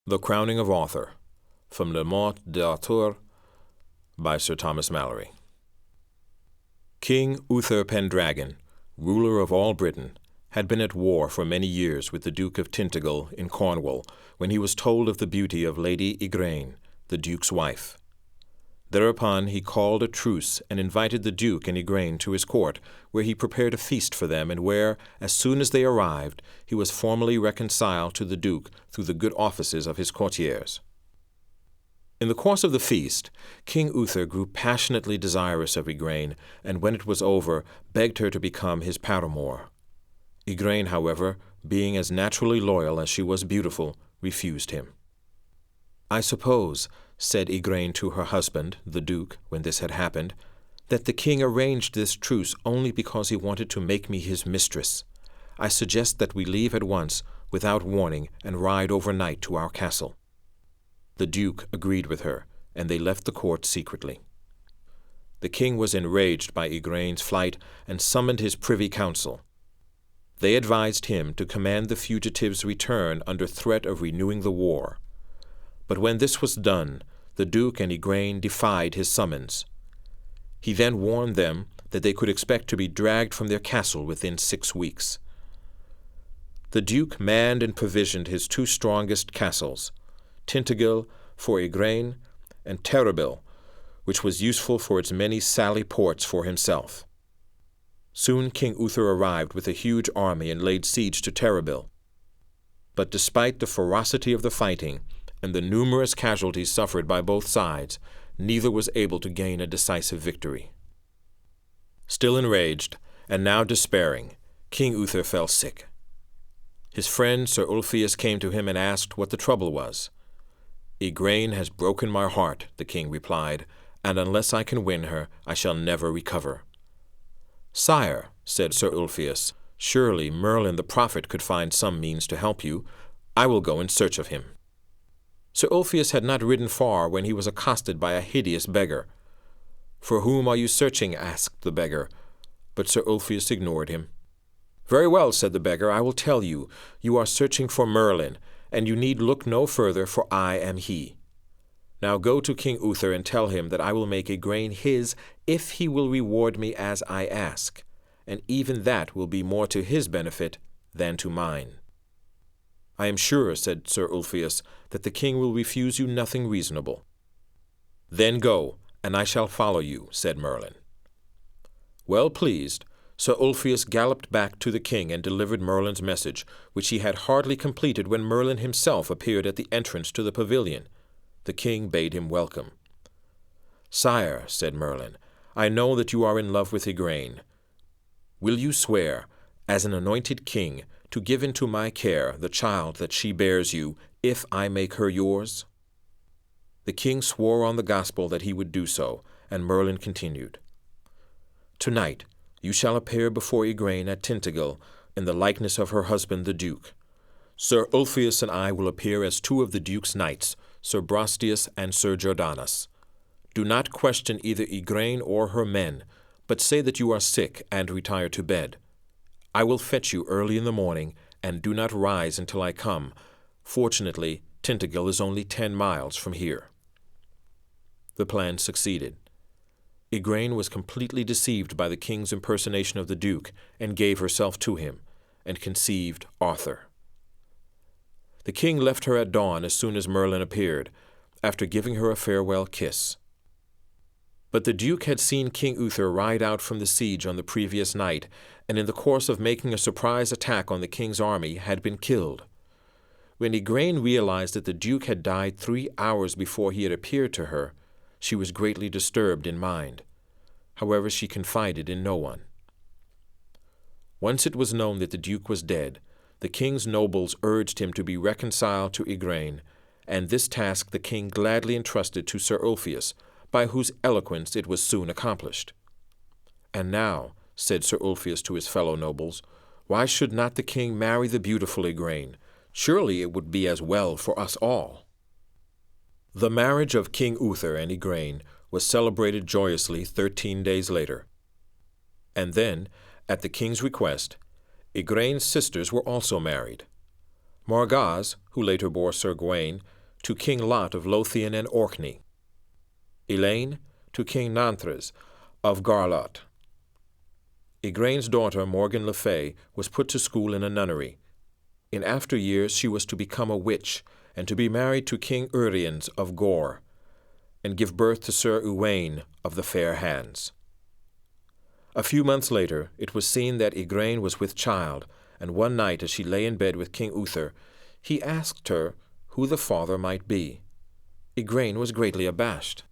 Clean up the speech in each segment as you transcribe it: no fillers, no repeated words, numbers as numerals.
The Crowning of Arthur, from Le Mort d'Arthur, by Sir Thomas Mallory. King Uther Pendragon, ruler of all Britain, had been at war for many years with the Duke of Tintagel in Cornwall when he was told of the beauty of Lady Igraine, the Duke's wife. Thereupon he called a truce and invited the Duke and Igraine to his court, where he prepared a feast for them, and where, as soon as they arrived, he was formally reconciled to the Duke through the good offices of his courtiers. In the course of the feast, King Uther grew passionately desirous of Igraine, and when it was over, begged her to become his paramour. Igraine, however, being as naturally loyal as she was beautiful, refused him. "I suppose," said Igraine to her husband, the Duke, when this had happened, "that the king arranged this truce only because he wanted to make me his mistress. I suggest that we leave at once, without warning, and ride overnight to our castle." The Duke agreed with her, and they left the court secretly. The king was enraged by Igraine's flight and summoned his privy council. They advised him to command the fugitives' return under threat of renewing the war. But when this was done, the Duke and Igraine defied his summons. He then warned them that they could expect to be dragged from their castle within 6 weeks. The Duke manned and provisioned his 2 strongest castles, Tintagel for Igraine, and Terrabil, which was useful for its many sally ports for himself. Soon King Uther arrived with a huge army and laid siege to Terrabil. But despite the ferocity of the fighting and the numerous casualties suffered by both sides, neither was able to gain a decisive victory. Still enraged, and now despairing, King Uther fell sick. His friend Sir Ulfius came to him and asked what the trouble was. "Igraine has broken my heart," the king replied, "and unless I can win her, I shall never recover." "Sire," said Sir Ulfius, "surely Merlin the prophet could find some means to help you. I will go in search of him." Sir Ulfius had not ridden far when he was accosted by a hideous beggar. "For whom are you searching?" asked the beggar, but Sir Ulfius ignored him. "Very well," said the beggar, "I will tell you. You are searching for Merlin, and you need look no further, for I am he. Now go to King Uther and tell him that I will make Igraine his if he will reward me as I ask, and even that will be more to his benefit than to mine." "I am sure," said Sir Ulfius, "that the king will refuse you nothing reasonable." "Then go, and I shall follow you," said Merlin. Well pleased, Sir Ulfius galloped back to the king and delivered Merlin's message, which he had hardly completed when Merlin himself appeared at the entrance to the pavilion. The king bade him welcome. "Sire," said Merlin, "I know that you are in love with Igraine. Will you swear, as an anointed king, to give into my care the child that she bears you, if I make her yours?" The king swore on the gospel that he would do so, and Merlin continued, "Tonight you shall appear before Igraine at Tintagel in the likeness of her husband the Duke. Sir Ulfius and I will appear as 2 of the Duke's knights, Sir Brastias and Sir Jordanus. Do not question either Igraine or her men, but say that you are sick and retire to bed. I will fetch you early in the morning, and do not rise until I come. Fortunately, Tintagel is only 10 miles from here." The plan succeeded. Igraine was completely deceived by the king's impersonation of the Duke, and gave herself to him, and conceived Arthur. The king left her at dawn as soon as Merlin appeared, after giving her a farewell kiss. But the Duke had seen King Uther ride out from the siege on the previous night, and in the course of making a surprise attack on the king's army had been killed. When Igraine realized that the Duke had died 3 hours before he had appeared to her, she was greatly disturbed in mind. However, she confided in no one. Once it was known that the Duke was dead, the king's nobles urged him to be reconciled to Igraine, and this task the king gladly entrusted to Sir Ulfius, by whose eloquence it was soon accomplished. "And now," said Sir Ulfius to his fellow nobles, "why should not the king marry the beautiful Igraine? Surely it would be as well for us all." The marriage of King Uther and Igraine was celebrated joyously 13 days later. And then, at the king's request, Igraine's sisters were also married. Morgause, who later bore Sir Gawain, to King Lot of Lothian and Orkney. Elaine, to King Nanthres of Garlot. Igraine's daughter, Morgan le Fay, was put to school in a nunnery. In after years she was to become a witch, and to be married to King Uriens of Gore, and give birth to Sir Uwaine of the Fair Hands. A few months later it was seen that Igraine was with child, and one night as she lay in bed with King Uther, he asked her who the father might be. Igraine was greatly abashed.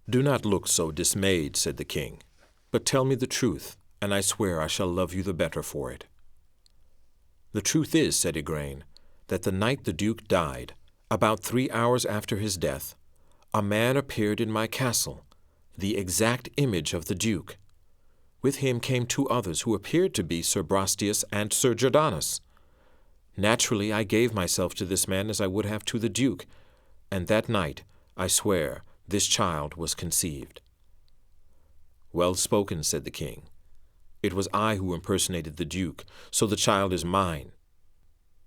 "Do not look so dismayed," said the king, "but tell me the truth, and I swear I shall love you the better for it." "The truth is," said Igraine, "that the night the Duke died, about 3 hours after his death, a man appeared in my castle, the exact image of the Duke. With him came 2 others who appeared to be Sir Brastias and Sir Jordanus. Naturally, I gave myself to this man as I would have to the Duke, and that night, I swear, this child was conceived." "Well spoken," said the king. "It was I who impersonated the Duke, so the child is mine."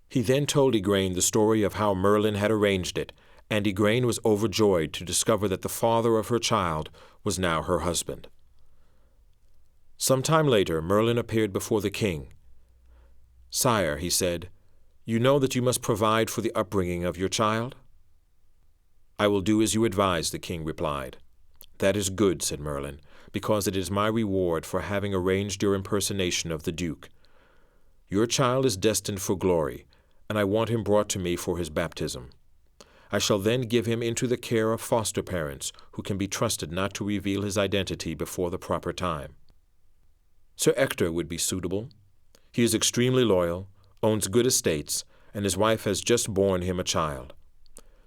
He then told Igraine the story of how Merlin had arranged it, and Igraine was overjoyed to discover that the father of her child was now her husband. Some time later, Merlin appeared before the king. "Sire," he said, "you know that you must provide for the upbringing of your child?" "I will do as you advise," the king replied. "That is good," said Merlin, "because it is my reward for having arranged your impersonation of the Duke. Your child is destined for glory, and I want him brought to me for his baptism. I shall then give him into the care of foster parents who can be trusted not to reveal his identity before the proper time. Sir Ector would be suitable. He is extremely loyal, owns good estates, and his wife has just borne him a child.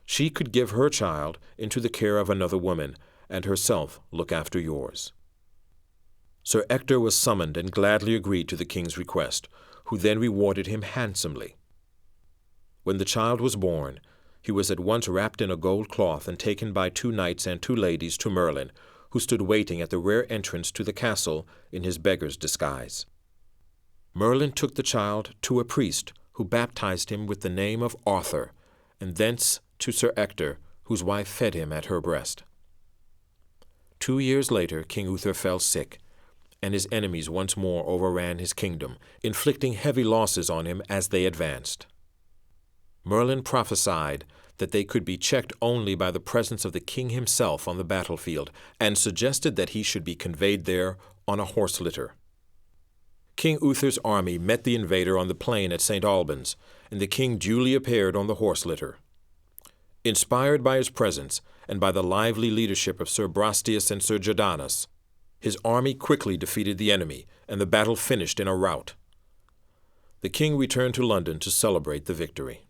She could give her child into the care of another woman, and herself look after yours." Sir Ector was summoned and gladly agreed to the king's request, who then rewarded him handsomely. When the child was born, he was at once wrapped in a gold cloth and taken by 2 knights and 2 ladies to Merlin, who stood waiting at the rear entrance to the castle in his beggar's disguise. Merlin took the child to a priest, who baptized him with the name of Arthur, and thence to Sir Ector, whose wife fed him at her breast. 2 years later, King Uther fell sick, and his enemies once more overran his kingdom, inflicting heavy losses on him as they advanced. Merlin prophesied that they could be checked only by the presence of the king himself on the battlefield, and suggested that he should be conveyed there on a horse litter. King Uther's army met the invader on the plain at St. Albans, and the king duly appeared on the horse litter. Inspired by his presence, and by the lively leadership of Sir Brastias and Sir Jordanus, his army quickly defeated the enemy, and the battle finished in a rout. The king returned to London to celebrate the victory.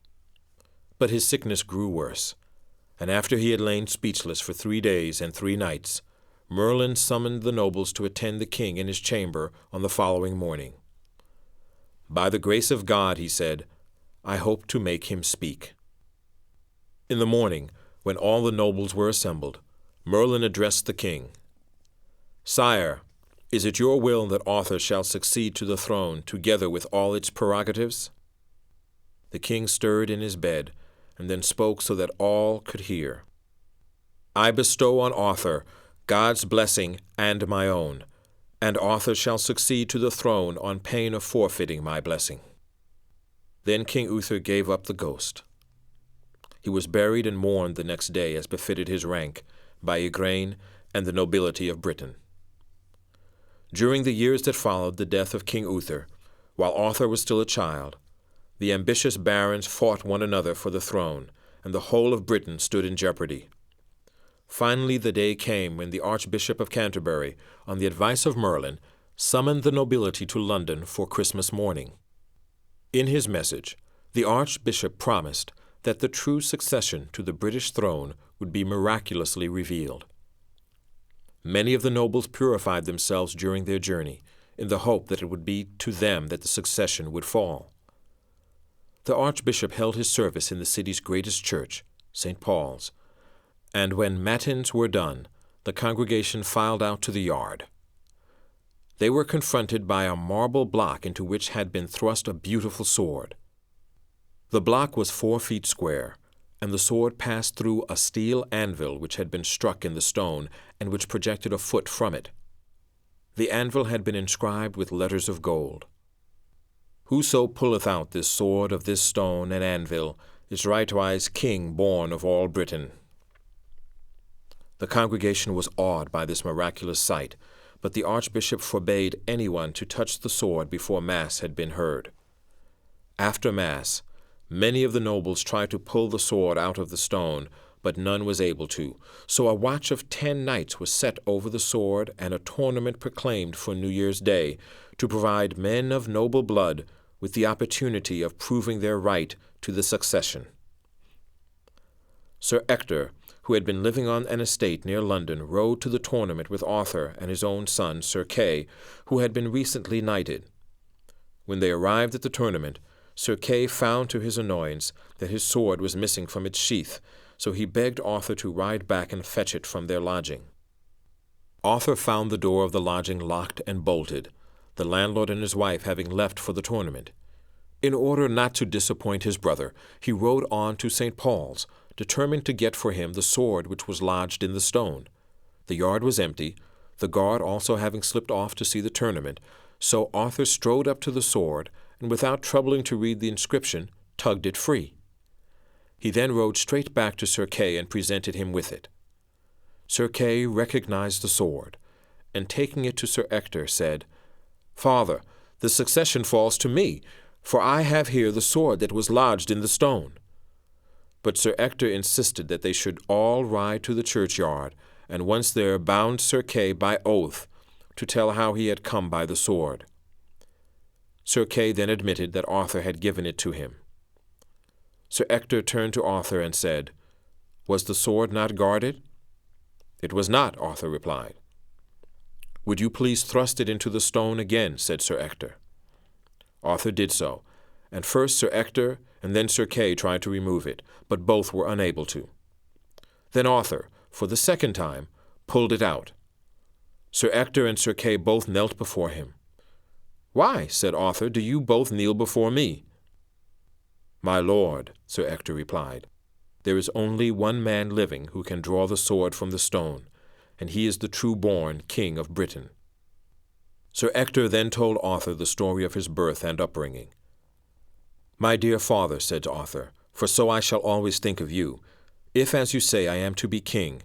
But his sickness grew worse, and after he had lain speechless for 3 days and 3 nights, Merlin summoned the nobles to attend the king in his chamber on the following morning. "By the grace of God," he said, "I hope to make him speak." In the morning, when all the nobles were assembled, Merlin addressed the king. "Sire, is it your will that Arthur shall succeed to the throne together with all its prerogatives?" The king stirred in his bed, and then spoke so that all could hear. "I bestow on Arthur God's blessing and my own, and Arthur shall succeed to the throne on pain of forfeiting my blessing." Then King Uther gave up the ghost. He was buried and mourned the next day, as befitted his rank, by Igraine and the nobility of Britain. During the years that followed the death of King Uther, while Arthur was still a child, the ambitious barons fought one another for the throne, and the whole of Britain stood in jeopardy. Finally the day came when the Archbishop of Canterbury, on the advice of Merlin, summoned the nobility to London for Christmas morning. In his message, the Archbishop promised that the true succession to the British throne would be miraculously revealed. Many of the nobles purified themselves during their journey, in the hope that it would be to them that the succession would fall. The Archbishop held his service in the city's greatest church, St. Paul's, and when matins were done, the congregation filed out to the yard. They were confronted by a marble block into which had been thrust a beautiful sword. The block was 4 feet square, and the sword passed through a steel anvil which had been struck in the stone, and which projected a foot from it. The anvil had been inscribed with letters of gold. Whoso pulleth out this sword of this stone and anvil is rightwise king born of all Britain. The congregation was awed by this miraculous sight, but the archbishop forbade anyone to touch the sword before Mass had been heard. After Mass, many of the nobles tried to pull the sword out of the stone, but none was able to. So a watch of 10 nights was set over the sword, and a tournament proclaimed for New Year's Day, to provide men of noble blood with the opportunity of proving their right to the succession. Sir Ector, who had been living on an estate near London, rode to the tournament with Arthur and his own son, Sir Kay, who had been recently knighted. When they arrived at the tournament, Sir Kay found to his annoyance that his sword was missing from its sheath, so he begged Arthur to ride back and fetch it from their lodging. Arthur found the door of the lodging locked and bolted, the landlord and his wife having left for the tournament. In order not to disappoint his brother, he rode on to St. Paul's, determined to get for him the sword which was lodged in the stone. The yard was empty, the guard also having slipped off to see the tournament, so Arthur strode up to the sword, and without troubling to read the inscription, tugged it free. He then rode straight back to Sir Kay and presented him with it. Sir Kay recognized the sword, and taking it to Sir Ector, said, "Father, the succession falls to me, for I have here the sword that was lodged in the stone." But Sir Ector insisted that they should all ride to the churchyard, and once there bound Sir Kay by oath to tell how he had come by the sword. Sir Kay then admitted that Arthur had given it to him. Sir Ector turned to Arthur and said, "Was the sword not guarded?" "It was not," Arthur replied. "Would you please thrust it into the stone again?" said Sir Ector. Arthur did so, and first Sir Ector and then Sir Kay tried to remove it, but both were unable to. Then Arthur, for the second time, pulled it out. Sir Ector and Sir Kay both knelt before him. "Why," said Arthur, "do you both kneel before me?" "My lord," Sir Ector replied, "there is only one man living who can draw the sword from the stone, and he is the true-born King of Britain." Sir Ector then told Arthur the story of his birth and upbringing. "My dear father," said Arthur, "for so I shall always think of you, if, as you say, I am to be king,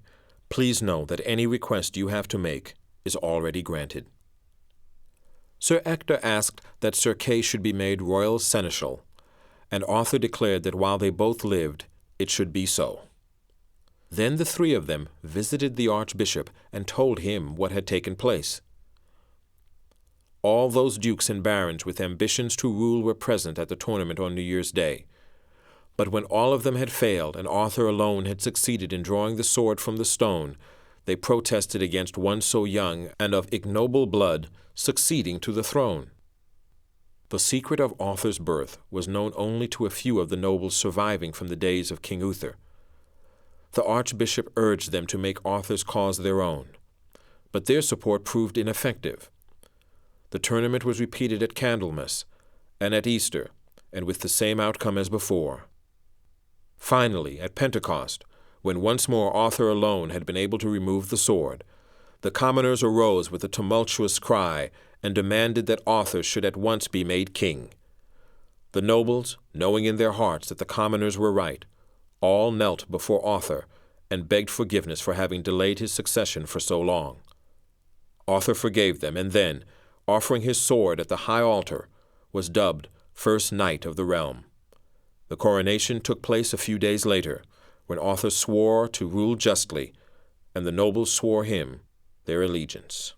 please know that any request you have to make is already granted." Sir Ector asked that Sir Kay should be made royal seneschal, and Arthur declared that while they both lived, it should be so. Then the three of them visited the archbishop and told him what had taken place. All those dukes and barons with ambitions to rule were present at the tournament on New Year's Day. But when all of them had failed and Arthur alone had succeeded in drawing the sword from the stone, they protested against one so young and of ignoble blood succeeding to the throne. The secret of Arthur's birth was known only to a few of the nobles surviving from the days of King Uther. The archbishop urged them to make Arthur's cause their own, but their support proved ineffective. The tournament was repeated at Candlemas and at Easter, and with the same outcome as before. Finally, at Pentecost, when once more Arthur alone had been able to remove the sword, the commoners arose with a tumultuous cry and demanded that Arthur should at once be made king. The nobles, knowing in their hearts that the commoners were right, all knelt before Arthur and begged forgiveness for having delayed his succession for so long. Arthur forgave them, and then, offering his sword at the high altar, was dubbed first knight of the realm. The coronation took place a few days later, when Arthur swore to rule justly, and the nobles swore him their allegiance.